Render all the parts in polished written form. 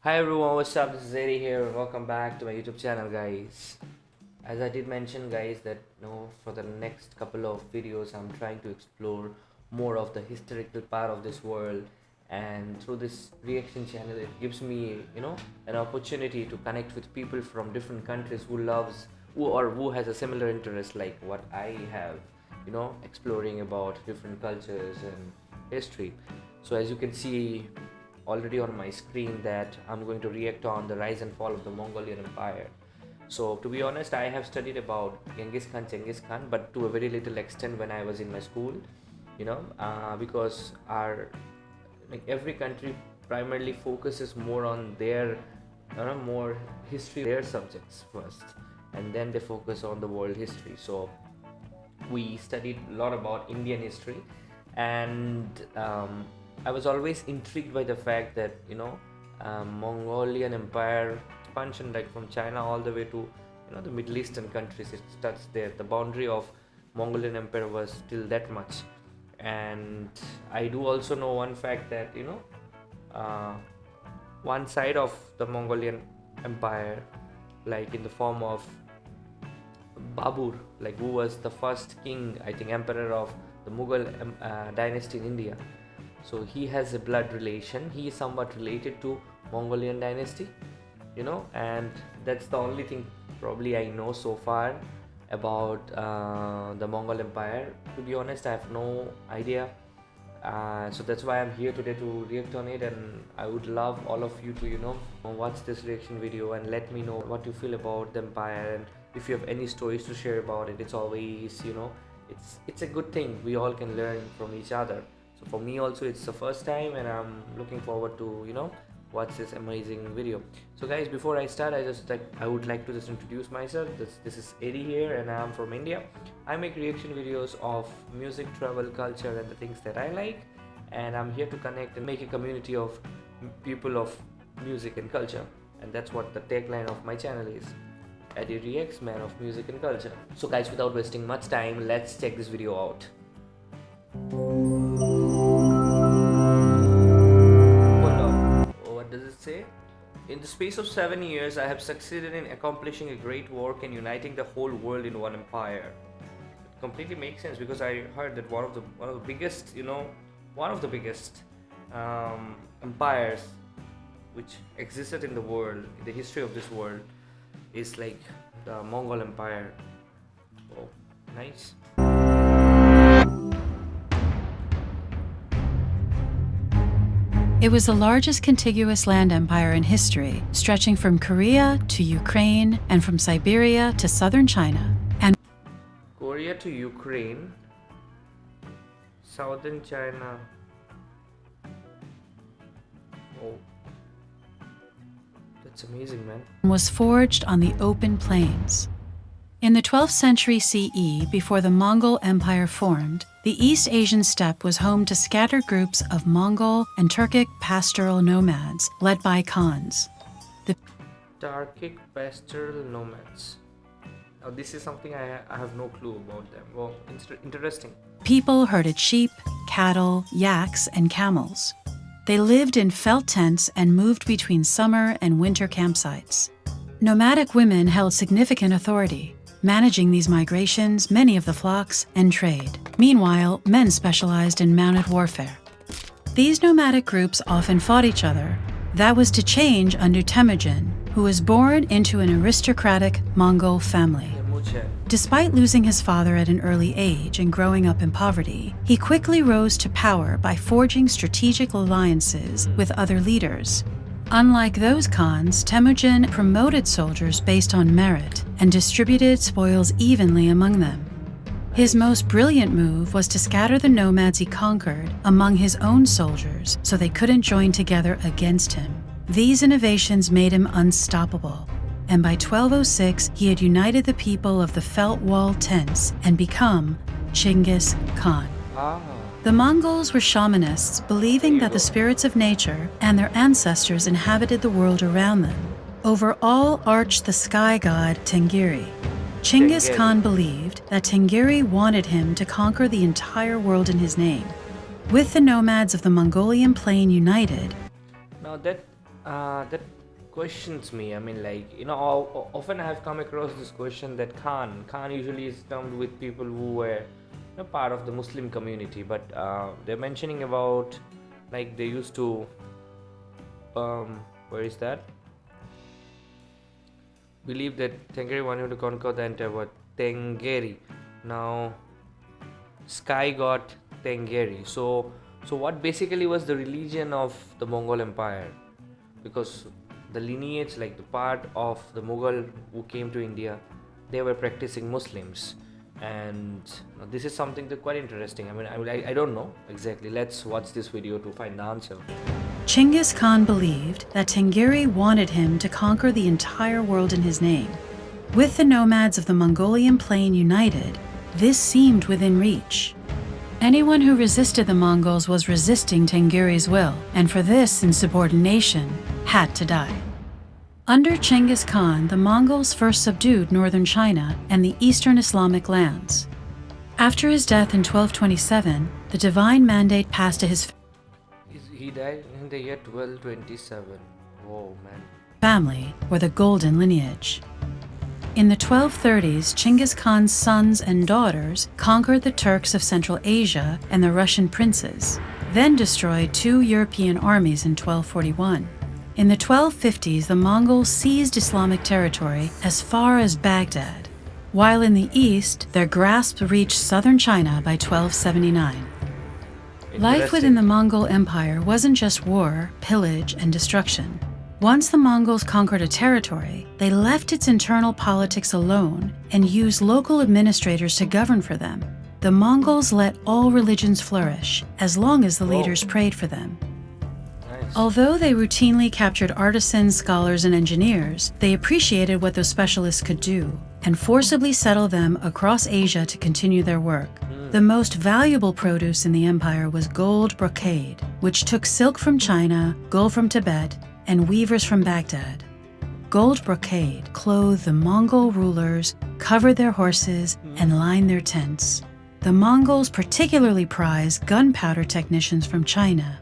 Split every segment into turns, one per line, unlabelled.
Hi everyone, what's up? This is Eddie here. Welcome back to my YouTube channel, guys. As I did mention, guys, that for the next couple of videos, I'm trying to explore more of the historical part of this world, and through this reaction channel, it gives me, an opportunity to connect with people from different countries who has a similar interest like what I have, exploring about different cultures and history. So as you can see already on my screen that I'm going to react on the rise and fall of the Mongolian Empire. So to be honest, I have studied about Genghis Khan, but to a very little extent when I was in my school, because our like every country primarily focuses more on their more history, their subjects first, and then they focus on the world history. So we studied a lot about Indian history, and I was always intrigued by the fact that Mongolian Empire expansion, like from China all the way to the Middle Eastern countries, it starts there. The boundary of Mongolian Empire was still that much, and I do also know one fact that uh, one side of the Mongolian Empire, like in the form of Babur, like who was the first king, I think emperor of the Mughal dynasty in India. So he has a blood relation. He is somewhat related to Mongolian dynasty, and that's the only thing probably I know so far about the Mongol Empire. To be honest, I have no idea. So that's why I'm here today to react on it, and I would love all of you to watch this reaction video and let me know what you feel about the empire, and if you have any stories to share about it. It's always it's a good thing. We all can learn from each other. So for me also, it's the first time, and I'm looking forward to watch this amazing video. So guys, before I start, I would like to just introduce myself. This is Eddie here, and I'm from India. I make reaction videos of music, travel, culture, and the things that I like, and I'm here to connect and make a community of people of music and culture. And that's what the tagline of my channel is: Eddie Reacts, man of music and culture. So guys, without wasting much time, let's check this video out. Hold on. What does it say? In the space of 7 years, I have succeeded in accomplishing a great work and uniting the whole world in one empire. It completely makes sense, because I heard that one of the biggest, empires which existed in the world, in the history of this world, is like the Mongol Empire. Oh, nice.
It was the largest contiguous land empire in history, stretching from Korea to Ukraine and from Siberia to southern China. And
Korea to Ukraine, southern China. Oh, that's amazing, man.
was forged on the open plains. In the 12th century CE, before the Mongol Empire formed, the East Asian steppe was home to scattered groups of Mongol and Turkic pastoral nomads led by Khans. The
Turkic pastoral nomads. Now, this is something I have no clue about them. Well, interesting.
people herded sheep, cattle, yaks, and camels. They lived in felt tents and moved between summer and winter campsites. Nomadic women held significant authority, managing these migrations, many of the flocks, and trade. Meanwhile, men specialized in mounted warfare. These nomadic groups often fought each other. That was to change under Temujin, who was born into an aristocratic Mongol family. Despite losing his father at an early age and growing up in poverty, he quickly rose to power by forging strategic alliances with other leaders. Unlike those Khans, Temujin promoted soldiers based on merit and distributed spoils evenly among them. His most brilliant move was to scatter the nomads he conquered among his own soldiers so they couldn't join together against him. These innovations made him unstoppable, and by 1206 he had united the people of the felt wall tents and become Genghis Khan. The Mongols were shamanists, believing that the spirits of nature and their ancestors inhabited the world around them. Over all arched the sky god Tengiri. Genghis Khan believed that Tengiri wanted him to conquer the entire world in his name. With the nomads of the Mongolian plain united,
Now that That questions me. I mean, like, often I have come across this question that Khan usually is termed with people who were, part of the Muslim community, but they're mentioning about, like, they used to, where is that? Believe that Tengeri wanted to conquer the entire world. Tengeri. Now, sky god Tengeri. So what basically was the religion of the Mongol Empire? Because the lineage, like the part of the Mughal who came to India, they were practicing Muslims, and this is something that quite interesting. I don't know exactly. Let's watch this video to find the answer.
Genghis Khan believed that Tengiri wanted him to conquer the entire world in his name. With the nomads of the Mongolian plain united, this seemed within reach. Anyone who resisted the Mongols was resisting Tengiri's will, and for this insubordination had to die. Under Genghis Khan, the Mongols first subdued northern China and the eastern Islamic lands. After his death in 1227, the divine mandate passed to his
He died in the year 1227. Whoa, man.
family, or the Golden Lineage. In the 1230s, Genghis Khan's sons and daughters conquered the Turks of Central Asia and the Russian princes, then destroyed 2 European armies in 1241. In the 1250s, the Mongols seized Islamic territory as far as Baghdad, while in the east, their grasp reached southern China by 1279. Life within the Mongol Empire wasn't just war, pillage, and destruction. Once the Mongols conquered a territory, they left its internal politics alone and used local administrators to govern for them. The Mongols let all religions flourish, as long as the leaders prayed for them.
Nice.
Although they routinely captured artisans, scholars, and engineers, they appreciated what those specialists could do and forcibly settled them across Asia to continue their work. The most valuable produce in the empire was gold brocade, which took silk from China, gold from Tibet, and weavers from Baghdad. Gold brocade clothed the Mongol rulers, covered their horses, and lined their tents. The Mongols particularly prized gunpowder technicians from China.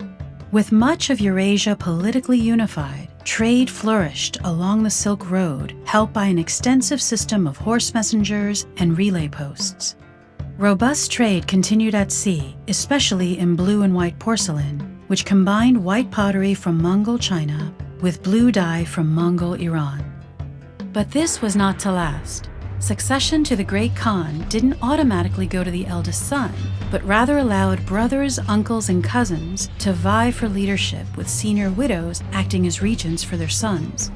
With much of Eurasia politically unified, trade flourished along the Silk Road, helped by an extensive system of horse messengers and relay posts. Robust trade continued at sea, especially in blue and white porcelain, which combined white pottery from Mongol China with blue dye from Mongol Iran. But this was not to last. Succession to the Great Khan didn't automatically go to the eldest son, but rather allowed brothers, uncles, and cousins to vie for leadership, with senior widows acting as regents for their sons.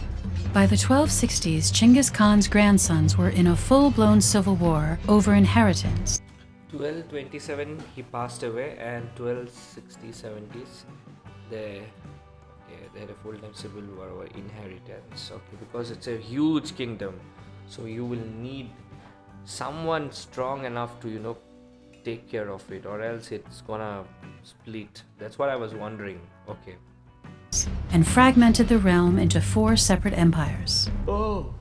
By the 1260s, Genghis Khan's grandsons were in a full-blown civil war over inheritance.
1227 he passed away, and 1260s they had a full-time civil war over inheritance. Okay, because it's a huge kingdom, so you will need someone strong enough to take care of it, or else it's gonna split. That's what I was wondering. Okay.
And fragmented the realm into 4 separate empires.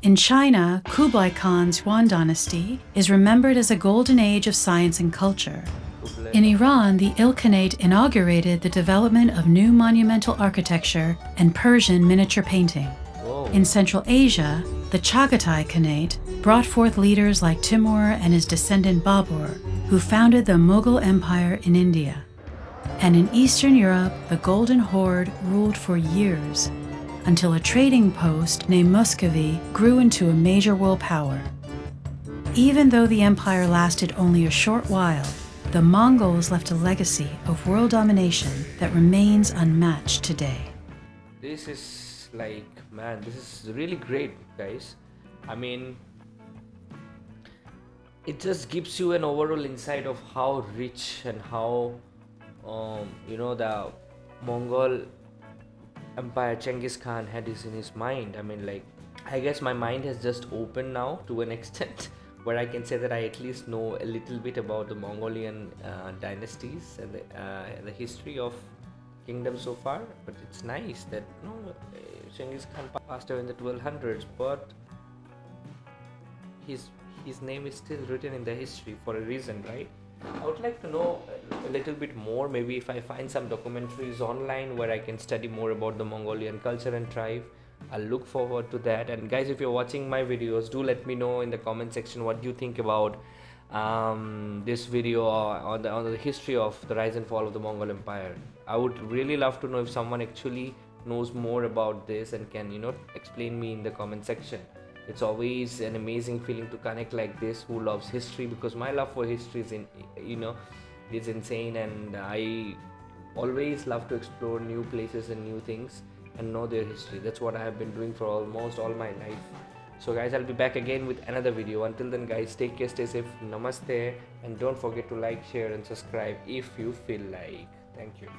In China, Kublai Khan's Yuan dynasty is remembered as a golden age of science and culture. In Iran, the Ilkhanate inaugurated the development of new monumental architecture and Persian miniature painting. In Central Asia, the Chagatai Khanate brought forth leaders like Timur and his descendant Babur, who founded the Mughal Empire in India. And in Eastern Europe, the Golden Horde ruled for years, until a trading post named Muscovy grew into a major world power. Even though the empire lasted only a short while, the Mongols left a legacy of world domination that remains unmatched today.
This is like, man, this is really great, guys. I mean, it just gives you an overall insight of how rich and how the Mongol Empire Genghis Khan had this in his mind. I mean, like, I guess my mind has just opened now to an extent where I can say that I at least know a little bit about the Mongolian dynasties and the history of kingdom so far. But it's nice that Genghis Khan passed away in the 1200s, but his name is still written in the history for a reason, right? I would like to know a little bit more. Maybe if I find some documentaries online where I can study more about the Mongolian culture and tribe, I'll look forward to that. And guys, if you're watching my videos, do let me know in the comment section what you think about this video on the history of the rise and fall of the Mongol Empire. I would really love to know if someone actually knows more about this and can, explain me in the comment section. It's always an amazing feeling to connect like this who loves history, because my love for history is insane, and I always love to explore new places and new things and know their history. That's what I have been doing for almost all my life. So guys, I'll be back again with another video. Until then guys, take care, stay safe, namaste, and don't forget to like, share and subscribe if you feel like. Thank you.